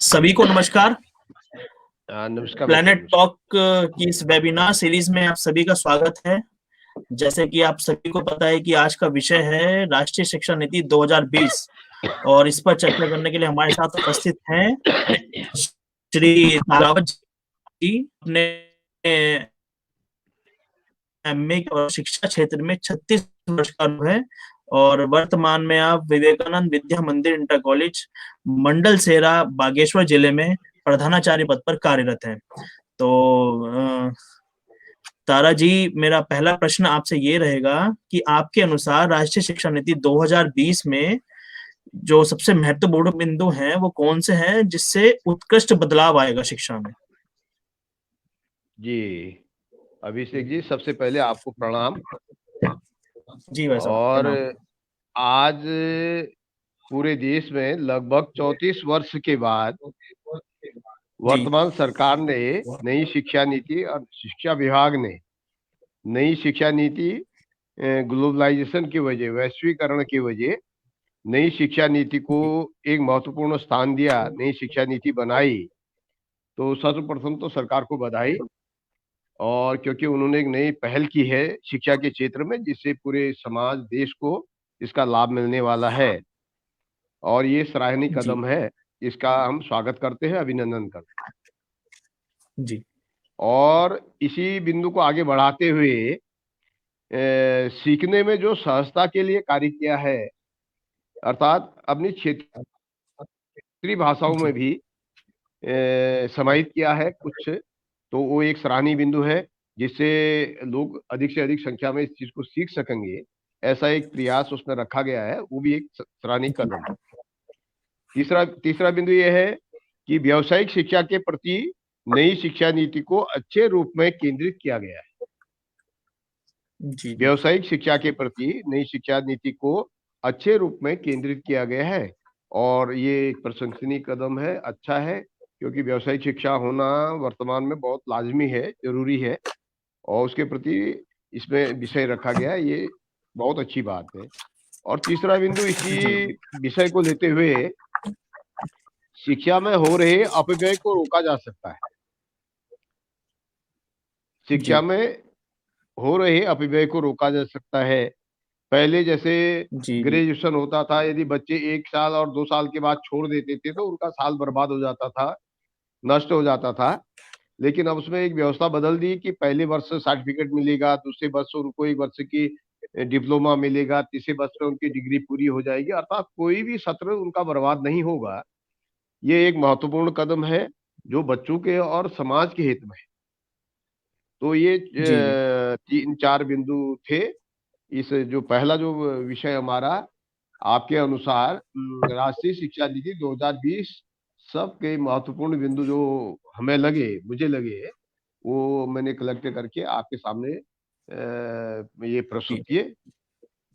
सभी को नमस्कार। नमस्कार प्लेनेट मिस्टर। टॉक की इस वेबिनार सीरीज में आप सभी का स्वागत है। जैसे कि आप सभी को पता है कि आज का विषय है राष्ट्रीय शिक्षा नीति 2020 और इस पर चर्चा करने के लिए हमारे साथ उपस्थित हैं श्री रावत जी। अपने एमए और शिक्षा क्षेत्र में 36 वर्ष का अनुभव है और वर्तमान में आप विवेकानंद विद्या मंदिर इंटर कॉलेज मंडल सेरा बागेश्वर जिले में प्रधानाचार्य पद पर कार्यरत हैं। तो तारा जी, मेरा पहला प्रश्न आपसे ये रहेगा कि आपके अनुसार राष्ट्रीय शिक्षा नीति 2020 में जो सबसे महत्वपूर्ण बिंदु हैं वो कौन से हैं जिससे उत्कृष्ट बदलाव आएगा शिक्षा में? जी अभिषेक जी, सबसे पहले आपको प्रणाम। जी भाई साहब, और प्रणाम। आज पूरे देश में लगभग 34 वर्ष के बाद जी वर्तमान सरकार ने नई शिक्षा नीति और शिक्षा विभाग ने नई शिक्षा नीति ग्लोबलाइजेशन की वजह, वैश्वीकरण की वजह नई शिक्षा नीति को एक महत्वपूर्ण स्थान दिया, नई शिक्षा नीति बनाई। तो सर्वप्रथम तो सरकार को बधाई। और क्योंकि उन्होंने एक नई पहल की है शिक्षा के क्षेत्र में, जिससे पूरे समाज, देश को इसका लाभ मिलने वाला है और ये सराहनीय जी कदम है। इसका हम स्वागत करते हैं, अभिनंदन करते हैं। जी और इसी बिंदु को आगे बढ़ाते हुए सीखने में जो सहजता के लिए कार्य किया है, अर्थात अपनी क्षेत्रीय भाषाओं में जी भी समाहित किया है कुछ, तो वो एक सराहनीय बिंदु है, जिससे लोग अधिक से अधिक संख्या में इस चीज को सीख सकेंगे। ऐसा एक प्रयास उसमें रखा गया है, वो भी एक सराहनीय कदम है। तीसरा बिंदु ये है कि व्यावसायिक शिक्षा के प्रति नई शिक्षा नीति को अच्छे रूप में केंद्रित किया गया है। जी जी व्यावसायिक शिक्षा के प्रति नई शिक्षा नीति को अच्छे रूप में केंद्रित किया गया है और ये एक प्रशंसनीय कदम है, अच्छा है, क्योंकि व्यावसायिक शिक्षा होना वर्तमान में बहुत लाजमी है, जरूरी है, और उसके प्रति इसमें विषय रखा गया है, ये बहुत अच्छी बात है। और तीसरा बिंदु इसी जी विषय को लेते हुए, शिक्षा में हो रहे अपव्यय को रोका जा सकता है। शिक्षा जी में हो रहे अपव्यय को रोका जा सकता है। पहले जैसे जी जी ग्रेजुएशन होता था, यदि बच्चे 1 साल और 2 साल के बाद छोड़ देते थे तो उनका साल बर्बाद हो जाता था, नष्ट हो जाता था। लेकिन अब उसमें एक व्यवस्था बदल दी कि पहले वर्ष सर्टिफिकेट मिलेगा, दूसरे वर्ष उनको 1 वर्ष की डिप्लोमा मिलेगा, तीसरे वर्ष में उनकी डिग्री पूरी हो जाएगी, अर्थात कोई भी सत्र उनका बर्बाद नहीं होगा। ये एक महत्वपूर्ण कदम है जो बच्चों के और समाज के हित में है। तो ये जी जी 3-4 बिंदु थे। इस जो पहला जो विषय हमारा, आपके अनुसार राष्ट्रीय शिक्षा नीति 2020 सबके महत्वपूर्ण बिंदु जो हमें लगे, मुझे लगे, वो मैंने कलेक्ट करके आपके सामने ये प्रस्तुत जी किए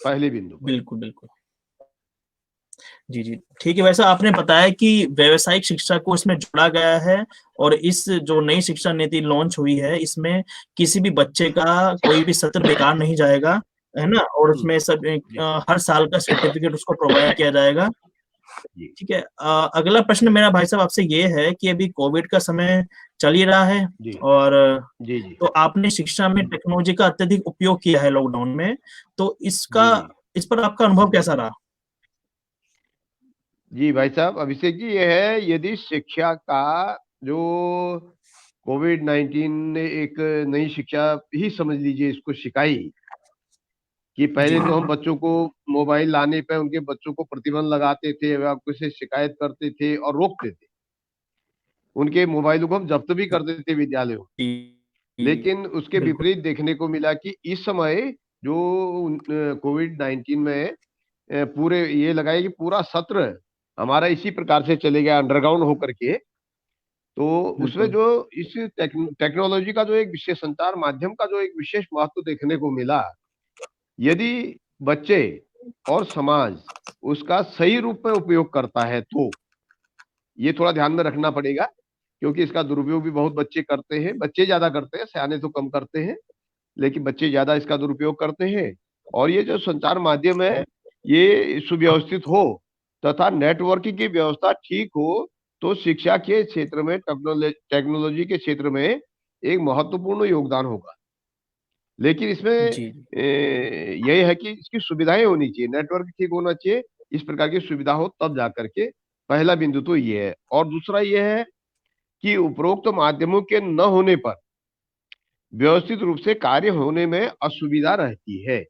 पहले बिंदु पर। बिल्कुल बिल्कुल। जी जी ठीक है। वैसे आपने बताया कि व्यावसायिक शिक्षा को इसमें जोड़ा गया है और इस जो नई शिक्षा नीति लॉन्च हुई है इसमें किसी भी बच्चे का कोई भी सत्र बेकार नहीं जाएगा, है ना? और उसमें सब जी हर साल का सर्टिफिकेट उसको प्रोवाइड किया जाएगा। जी ठीक है। अगला प्रश्न मेरा भाई साहब आपसे ये है कि अभी कोविड का समय चल ही रहा है जी और जी जी तो आपने शिक्षा में टेक्नोलॉजी का अत्यधिक उपयोग किया है लॉकडाउन में, तो जी जी इस पर आपका अनुभव कैसा रहा? जी भाई साहब, अभिषेक जी, ये है, यदि शिक्षा का जो कोविड-19 ने एक नई शिक्षा ही समझ लीजिए इसको सिखाई, कि जी पहले तो हम बच्चों को मोबाइल लाने पे उनके बच्चों को प्रतिबंध लगाते थे, व किसी शिकायत करते थे और रोकते थे। उनके मोबाइलों को हम जब्त भी कर देते थे विद्यालयों। जी लेकिन उसके बिल्कुल। विपरीत देखने को मिला कि इस समय जो कोविड-19 में पूरे ये लगाए कि पूरा सत्र हमारा इसी प्रकार से चलेगा अंडरग्राउंड होकर के। तो उसमें बिल्कुल जो इस टेक्नोलॉजी का जो एक विशेष संचार माध्यम का जो एक विशेष महत्व देखने को मिला, यदि बच्चे और समाज उसका सही रूप में उपयोग करता है, तो ये थोड़ा ध्यान में रखना पड़ेगा, क्योंकि इसका दुरुपयोग भी बहुत बच्चे करते हैं। बच्चे ज्यादा करते हैं, सयाने तो कम करते हैं, लेकिन बच्चे ज्यादा इसका दुरुपयोग करते हैं। और ये जो संचार माध्यम है, ये सुव्यवस्थित हो तथा नेटवर्किंग की व्यवस्था ठीक हो, तो शिक्षा के क्षेत्र में टेक्नोलॉजी के क्षेत्र में एक महत्वपूर्ण योगदान होगा। लेकिन इसमें जी यही है कि इसकी सुविधाएं होनी चाहिए, नेटवर्क ठीक होना चाहिए, इस प्रकार की सुविधा हो तब जाकर के। पहला बिंदु तो ये है। और दूसरा ये है कि उपरोक्त माध्यमों के न होने पर व्यवस्थित रूप से कार्य होने में असुविधा रहती है।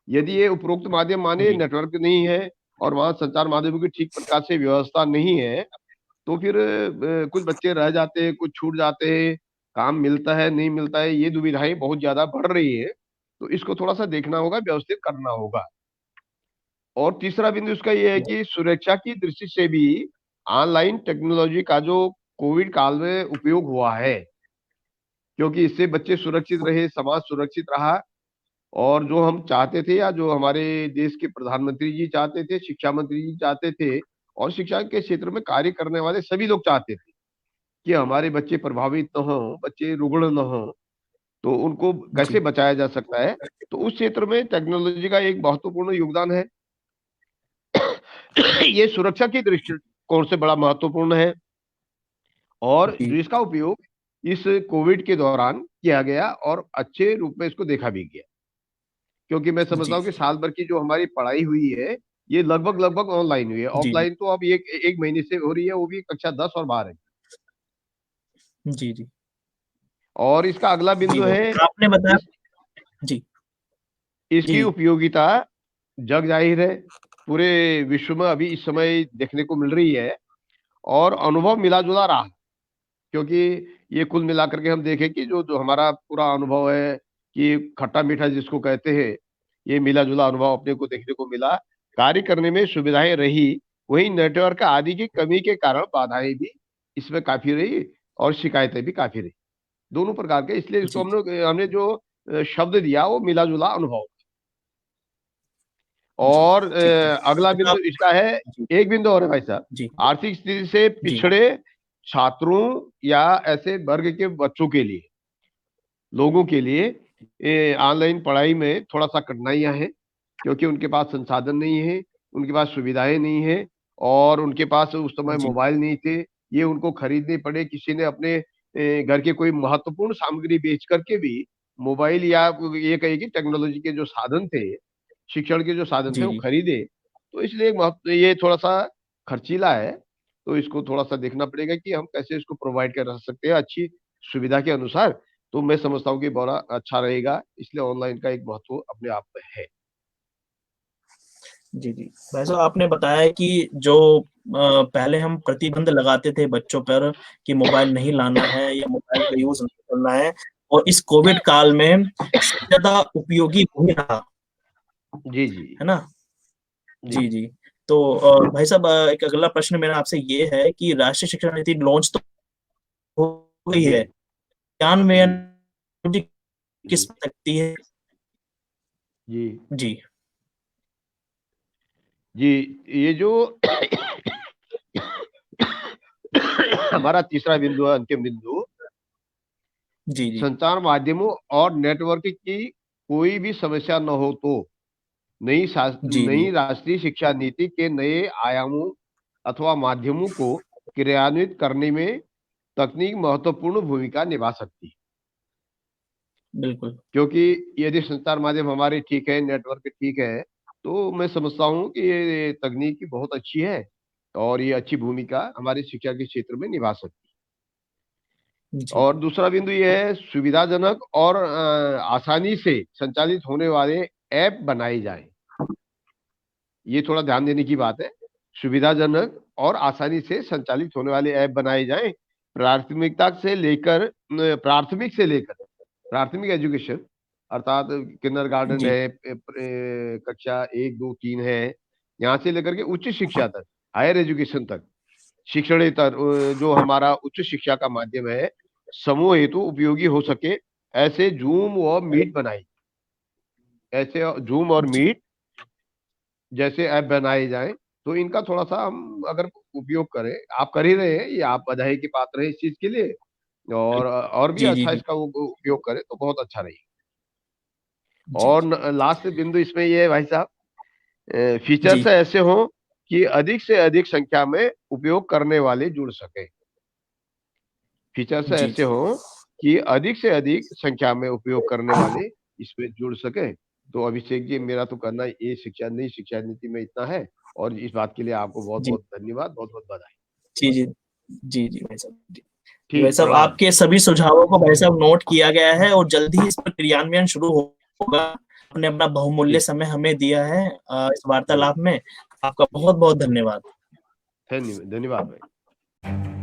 यदि ये उपरोक्त माध्यम माने जी नेटवर्क नहीं है और वहां संचार माध्यमों की ठीक प्रकार से व्यवस्था नहीं है, तो फिर कुछ बच्चे रह जाते हैं, कुछ छूट जाते हैं, काम मिलता है नहीं मिलता है, ये दुविधाएं बहुत ज्यादा बढ़ रही है। तो इसको थोड़ा सा देखना होगा, व्यवस्थित करना होगा। और तीसरा बिंदु इसका ये है कि सुरक्षा की दृष्टि से भी ऑनलाइन टेक्नोलॉजी का जो कोविड काल में उपयोग हुआ है, क्योंकि इससे बच्चे सुरक्षित रहे, समाज सुरक्षित रहा। और जो हम चाहते थे, या जो हमारे देश के प्रधानमंत्री जी चाहते थे, शिक्षा मंत्री जी चाहते थे, और शिक्षा के क्षेत्र में कार्य करने वाले सभी लोग चाहते थे कि हमारे बच्चे प्रभावित न हो, बच्चे रुग्ण न हो, तो उनको कैसे जी बचाया जा सकता है। तो उस क्षेत्र में टेक्नोलॉजी का एक महत्वपूर्ण योगदान है। ये सुरक्षा की दृष्टिकोण से बड़ा महत्वपूर्ण है, और जी जिसका उपयोग इस कोविड के दौरान किया गया और अच्छे रूप में इसको देखा भी गया। क्योंकि मैं समझता जी हूँ कि साल भर की जो हमारी पढ़ाई हुई है, ये लगभग लगभग ऑनलाइन हुई है। जी ऑफलाइन तो अब एक महीने से हो रही है, वो भी कक्षा 10 और 12। जी जी और इसका अगला जी बिंदु है, तो आपने बताया। इस जी इसकी जी उपयोगिता जग जाहिर है, पूरे विश्व में अभी इस समय देखने को मिल रही है, और अनुभव मिला जुला रहा। क्योंकि ये कुल मिलाकर के हम देखें कि जो जो हमारा पूरा अनुभव है कि खट्टा मीठा जिसको कहते हैं, ये मिला जुला अनुभव अपने को देखने को मिला। कार्य करने में सुविधाएं रही, वही नेटवर्क आदि की कमी के कारण बाधाएं भी इसमें काफी रही, और शिकायतें भी काफी रही, दोनों प्रकार के। इसलिए इसको जी हमने हमने जो शब्द दिया वो मिला जुला अनुभव। जी और ठीक है। अगला तो बिंदु आप इसका है, जी एक बिंदु और है भाई साहब। जी आर्थिक स्थिति से जी पिछड़े छात्रों या ऐसे वर्ग के बच्चों के लिए, लोगों के लिए ऑनलाइन पढ़ाई में थोड़ा सा कठिनाइयां हैं, क्योंकि उनके पास संसाधन नहीं है, उनके पास सुविधाएं नहीं है, और उनके पास उस समय जी मोबाइल नहीं थे। ये उनको खरीदने पड़े, किसी ने अपने घर के कोई महत्वपूर्ण सामग्री बेच करके भी मोबाइल, या ये कहिए कि टेक्नोलॉजी के जो साधन थे, शिक्षण के जो साधन थे, जी वो जी खरीदे। तो इसलिए ये थोड़ा सा खर्चीला है। तो इसको थोड़ा सा देखना पड़ेगा कि हम कैसे इसको प्रोवाइड कर सकते हैं अच्छी सुविधा के अनुसार। तो मैं समझता हूँ कि बड़ा अच्छा रहेगा, इसलिए ऑनलाइन का एक महत्व अपने आप में है। जी जी भाई साहब, आपने बताया कि जो पहले हम प्रतिबंध लगाते थे बच्चों पर कि मोबाइल नहीं लाना है या मोबाइल का यूज नहीं करना है, और इस कोविड काल में सबसे ज्यादा उपयोगी वही रहा, जी जी है ना। जी जी जी तो भाई साहब, एक अगला प्रश्न मेरा आपसे ये है कि राष्ट्रीय शिक्षा नीति लॉन्च तो हो गई जी है, क्रियान्वयन जी किस जी सकती है। जी जी जी। ये जो हमारा तीसरा बिंदु है, अंतिम बिंदु, जी जी संचार माध्यमों और नेटवर्क की कोई भी समस्या न हो तो जी जी नई राष्ट्रीय शिक्षा नीति के नए आयामों अथवा माध्यमों को क्रियान्वित करने में तकनीक महत्वपूर्ण भूमिका निभा सकती है। बिल्कुल। क्योंकि यदि संचार माध्यम हमारे ठीक है, नेटवर्क ठीक है, तो मैं समझता हूँ कि ये तकनीक की बहुत अच्छी है, और ये अच्छी भूमिका हमारी शिक्षा के क्षेत्र में निभा सकती है। जी और दूसरा बिंदु ये है, सुविधाजनक और आसानी से संचालित होने वाले ऐप बनाए जाएं। ये थोड़ा ध्यान देने की बात है। सुविधाजनक और आसानी से संचालित होने वाले ऐप बनाए जाएं। प्राथमिकता से लेकर प्राथमिक एजुकेशन, अर्थात किंडरगार्टन जी है, कक्षा 1 2 3 है, यहाँ से लेकर के उच्च शिक्षा तक, हायर एजुकेशन तक, शिक्षणेतर जो हमारा उच्च शिक्षा का माध्यम है, समूह हेतु उपयोगी हो सके, ऐसे जूम और मीट बनाई, ऐसे जूम और जी मीट जैसे ऐप बनाए जाएं। तो इनका थोड़ा सा हम अगर उपयोग करें, आप कर ही रहे हैं, ये आप बधाई के पात्र हैं इस चीज के लिए। और भी जी जी अच्छा जी इसका उपयोग करें तो बहुत अच्छा रहेगा। जी और लास्ट बिंदु इसमें ये है भाई साहब, जी फीचर्स ऐसे हों कि अधिक से अधिक संख्या में उपयोग करने वाले जुड़ सके। फीचर्स जी ऐसे हो कि अधिक से अधिक संख्या में उपयोग करने वाले इसमें जुड़ सके। तो अभिषेक जी, मेरा तो कहना ये नई शिक्षा नीति में इतना है, और इस बात के लिए आपको बहुत जी बहुत धन्यवाद, बहुत बहुत बधाई। जी जी जी जी भाई साहब। जी भाई ठीक, साहब, प्रणाम। आपके सभी सुझावों को भाई साहब नोट किया गया है और जल्दी ही इस पर क्रियान्वयन शुरू होगा। आपने अपना बहुमूल्य ठीक, समय हमें दिया है इस वार्तालाप में। आपका बहुत बहुत धन्यवाद। धन्यवाद भाई।